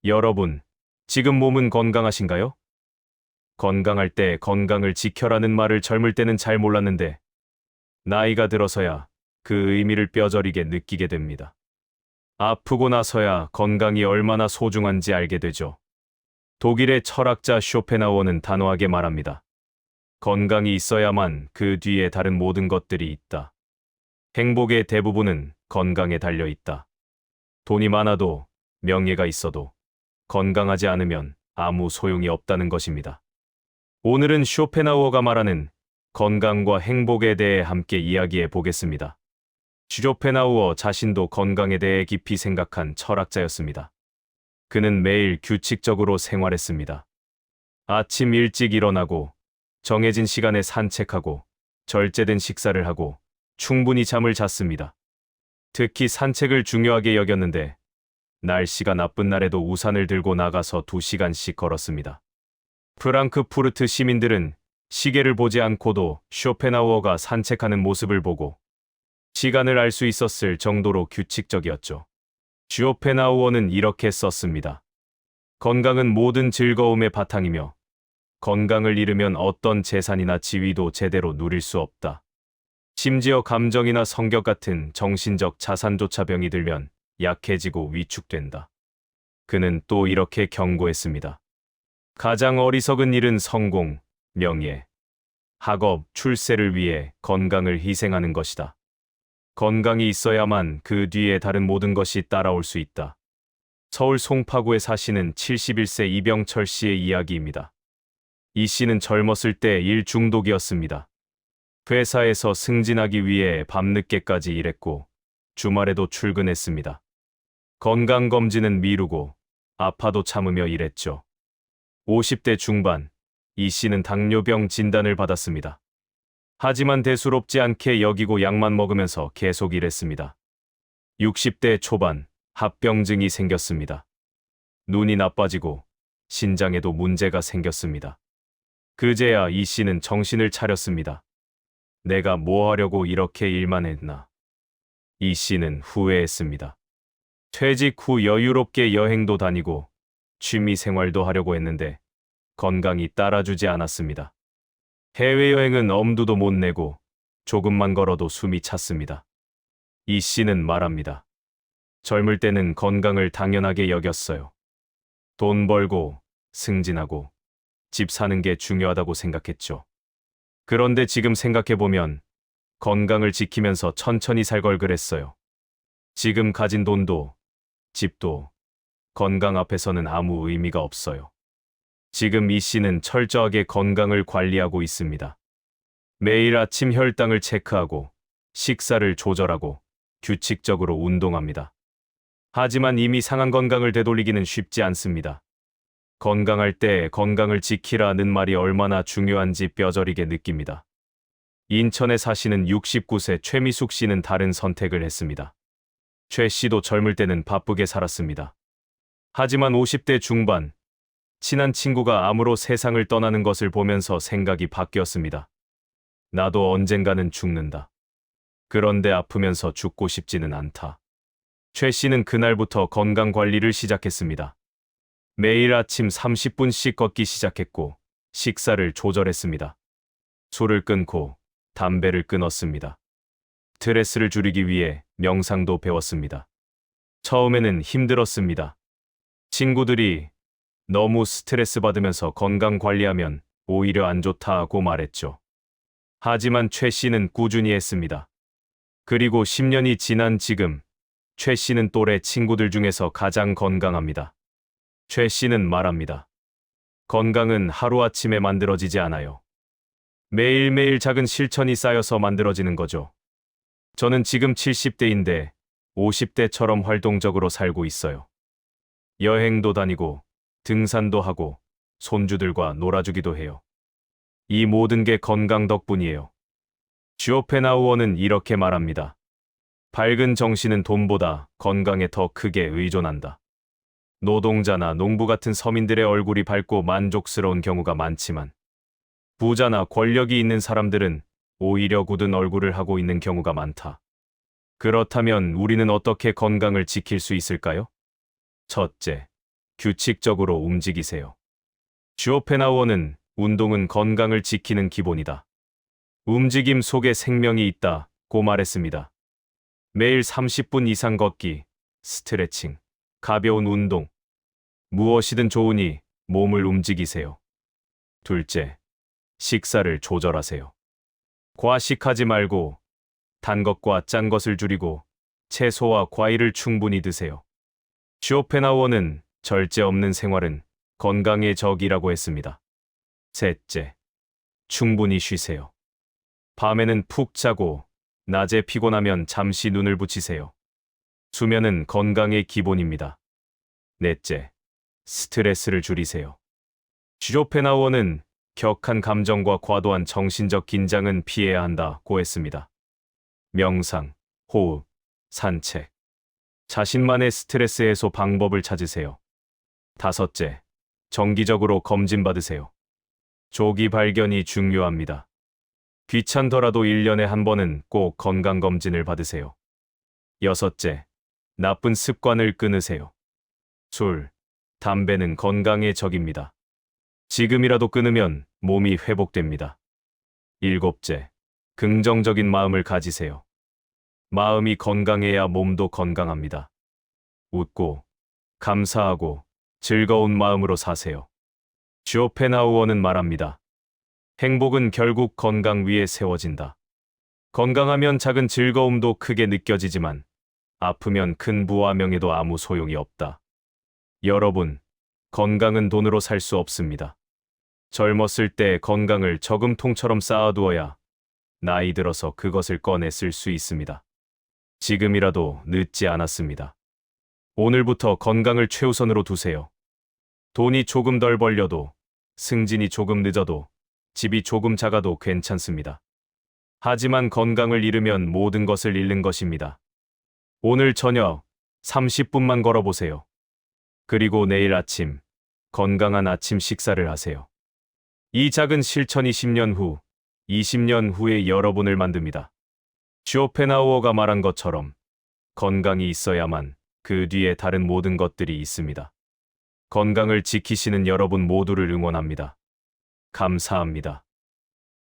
여러분, 지금 몸은 건강하신가요? 건강할 때 건강을 지켜라는 말을 젊을 때는 잘 몰랐는데, 나이가 들어서야 그 의미를 뼈저리게 느끼게 됩니다. 아프고 나서야 건강이 얼마나 소중한지 알게 되죠. 독일의 철학자 쇼펜하우어는 단호하게 말합니다. 건강이 있어야만 그 뒤에 다른 모든 것들이 있다. 행복의 대부분은 건강에 달려 있다. 돈이 많아도, 명예가 있어도 건강하지 않으면 아무 소용이 없다는 것입니다. 오늘은 쇼펜하우어가 말하는 건강과 행복에 대해 함께 이야기해 보겠습니다. 쇼펜하우어 자신도 건강에 대해 깊이 생각한 철학자였습니다. 그는 매일 규칙적으로 생활했습니다. 아침 일찍 일어나고, 정해진 시간에 산책하고, 절제된 식사를 하고, 충분히 잠을 잤습니다. 특히 산책을 중요하게 여겼는데, 날씨가 나쁜 날에도 우산을 들고 나가서 2시간씩 걸었습니다. 프랑크푸르트 시민들은 시계를 보지 않고도 쇼펜하우어가 산책하는 모습을 보고 시간을 알 수 있었을 정도로 규칙적이었죠. 쇼펜하우어는 이렇게 썼습니다. 건강은 모든 즐거움의 바탕이며 건강을 잃으면 어떤 재산이나 지위도 제대로 누릴 수 없다. 심지어 감정이나 성격 같은 정신적 자산조차 병이 들면 약해지고 위축된다. 그는 또 이렇게 경고했습니다. 가장 어리석은 일은 성공, 명예, 학업, 출세를 위해 건강을 희생하는 것이다. 건강이 있어야만 그 뒤에 다른 모든 것이 따라올 수 있다. 서울 송파구에 사시는 71세 이병철 씨의 이야기입니다. 이 씨는 젊었을 때 일 중독이었습니다. 회사에서 승진하기 위해 밤늦게까지 일했고 주말에도 출근했습니다. 건강검진은 미루고 아파도 참으며 일했죠. 50대 중반, 이 씨는 당뇨병 진단을 받았습니다. 하지만 대수롭지 않게 여기고 약만 먹으면서 계속 일했습니다. 60대 초반, 합병증이 생겼습니다. 눈이 나빠지고 신장에도 문제가 생겼습니다. 그제야 이 씨는 정신을 차렸습니다. 내가 뭐 하려고 이렇게 일만 했나? 이 씨는 후회했습니다. 퇴직 후 여유롭게 여행도 다니고 취미 생활도 하려고 했는데 건강이 따라주지 않았습니다. 해외여행은 엄두도 못 내고 조금만 걸어도 숨이 찼습니다. 이 씨는 말합니다. 젊을 때는 건강을 당연하게 여겼어요. 돈 벌고 승진하고 집 사는 게 중요하다고 생각했죠. 그런데 지금 생각해보면 건강을 지키면서 천천히 살 걸 그랬어요. 지금 가진 돈도 집도 건강 앞에서는 아무 의미가 없어요. 지금 이 씨는 철저하게 건강을 관리하고 있습니다. 매일 아침 혈당을 체크하고 식사를 조절하고 규칙적으로 운동합니다. 하지만 이미 상한 건강을 되돌리기는 쉽지 않습니다. 건강할 때 건강을 지키라는 말이 얼마나 중요한지 뼈저리게 느낍니다. 인천에 사시는 69세 최미숙 씨는 다른 선택을 했습니다. 최 씨도 젊을 때는 바쁘게 살았습니다. 하지만 50대 중반, 친한 친구가 암으로 세상을 떠나는 것을 보면서 생각이 바뀌었습니다. 나도 언젠가는 죽는다. 그런데 아프면서 죽고 싶지는 않다. 최 씨는 그날부터 건강 관리를 시작했습니다. 매일 아침 30분씩 걷기 시작했고 식사를 조절했습니다. 술을 끊고 담배를 끊었습니다. 스트레스를 줄이기 위해 명상도 배웠습니다. 처음에는 힘들었습니다. 친구들이 너무 스트레스 받으면서 건강 관리하면 오히려 안 좋다고 말했죠. 하지만 최 씨는 꾸준히 했습니다. 그리고 10년이 지난 지금, 최 씨는 또래 친구들 중에서 가장 건강합니다. 최 씨는 말합니다. 건강은 하루아침에 만들어지지 않아요. 매일매일 작은 실천이 쌓여서 만들어지는 거죠. 저는 지금 70대인데 50대처럼 활동적으로 살고 있어요. 여행도 다니고 등산도 하고 손주들과 놀아주기도 해요. 이 모든 게 건강 덕분이에요. 쇼펜하우어는 이렇게 말합니다. 밝은 정신은 돈보다 건강에 더 크게 의존한다. 노동자나 농부 같은 서민들의 얼굴이 밝고 만족스러운 경우가 많지만 부자나 권력이 있는 사람들은 오히려 굳은 얼굴을 하고 있는 경우가 많다. 그렇다면 우리는 어떻게 건강을 지킬 수 있을까요? 첫째, 규칙적으로 움직이세요. 쇼펜하우어는 운동은 건강을 지키는 기본이다. 움직임 속에 생명이 있다고 말했습니다. 매일 30분 이상 걷기, 스트레칭, 가벼운 운동. 무엇이든 좋으니 몸을 움직이세요. 둘째, 식사를 조절하세요. 과식하지 말고 단 것과 짠 것을 줄이고 채소와 과일을 충분히 드세요. 쇼펜하우어는 절제 없는 생활은 건강의 적이라고 했습니다. 셋째, 충분히 쉬세요. 밤에는 푹 자고 낮에 피곤하면 잠시 눈을 붙이세요. 수면은 건강의 기본입니다. 넷째, 스트레스를 줄이세요. 쇼펜하우어는 격한 감정과 과도한 정신적 긴장은 피해야 한다고 했습니다. 명상, 호흡, 산책. 자신만의 스트레스 해소 방법을 찾으세요. 다섯째, 정기적으로 검진받으세요. 조기 발견이 중요합니다. 귀찮더라도 1년에 한 번은 꼭 건강검진을 받으세요. 여섯째, 나쁜 습관을 끊으세요. 술, 담배는 건강의 적입니다. 지금이라도 끊으면 몸이 회복됩니다. 일곱째, 긍정적인 마음을 가지세요. 마음이 건강해야 몸도 건강합니다. 웃고, 감사하고, 즐거운 마음으로 사세요. 쇼펜하우어는 말합니다. 행복은 결국 건강 위에 세워진다. 건강하면 작은 즐거움도 크게 느껴지지만 아프면 큰 부와 명예도 아무 소용이 없다. 여러분, 건강은 돈으로 살 수 없습니다. 젊었을 때 건강을 저금통처럼 쌓아두어야 나이 들어서 그것을 꺼내 쓸 수 있습니다. 지금이라도 늦지 않았습니다. 오늘부터 건강을 최우선으로 두세요. 돈이 조금 덜 벌려도, 승진이 조금 늦어도, 집이 조금 작아도 괜찮습니다. 하지만 건강을 잃으면 모든 것을 잃는 것입니다. 오늘 저녁 30분만 걸어보세요. 그리고 내일 아침 건강한 아침 식사를 하세요. 이 작은 실천이 10년 후, 20년 후에 여러분을 만듭니다. 쇼펜하우어가 말한 것처럼 건강이 있어야만 그 뒤에 다른 모든 것들이 있습니다. 건강을 지키시는 여러분 모두를 응원합니다. 감사합니다.